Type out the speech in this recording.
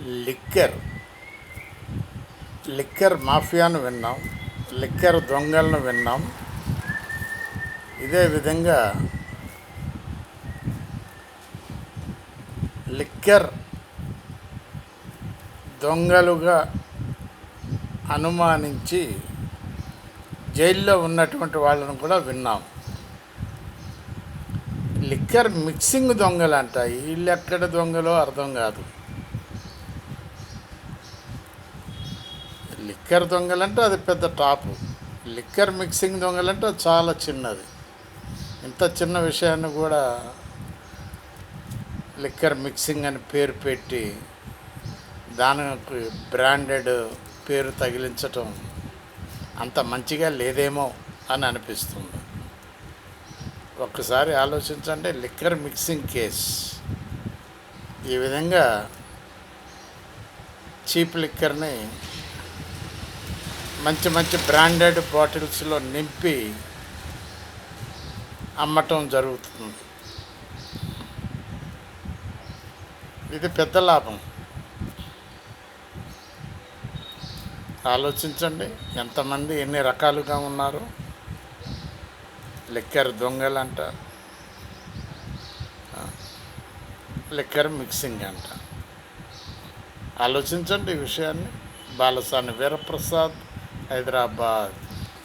Liquor liquor మాఫియాను విన్నాం, liquor దొంగలను విన్నాం. ఇదే విధంగా లిక్కర్ దొంగలుగా అనుమానించి జైల్లో ఉన్నటువంటి వాళ్ళను కూడా విన్నాం. లిక్కర్ మిక్సింగ్ దొంగలు అంట. వీళ్ళు ఎక్కడ దొంగలో అర్థం కాదు. లిక్కర్ దొంగలంటే అది పెద్ద టాపు, లిక్కర్ మిక్సింగ్ దొంగలంటే అది చాలా చిన్నది. ఇంత చిన్న విషయాన్ని కూడా లిక్కర్ మిక్సింగ్ అని పేరు పెట్టి దానికి బ్రాండెడ్ పేరు తగిలించటం అంత మంచిగా లేదేమో అని అనిపిస్తుంది. ఒక్కసారి ఆలోచించండి. లిక్కర్ మిక్సింగ్ కేస్ ఈ విధంగా చీప్ లిక్కర్ని మంచి మంచి బ్రాండెడ్ బాటిల్స్లో నింపి అమ్మటం జరుగుతుంది. ఇది పెద్ద లాభం. ఆలోచించండి, ఎంతమంది ఎన్ని రకాలుగా ఉన్నారు. లిక్కర్ దొంగలంట, లిక్కర్ మిక్సింగ్ అంట. ఆలోచించండి ఈ విషయాన్ని. బాలసాని వీరప్రసాద్, హైదరాబాద్.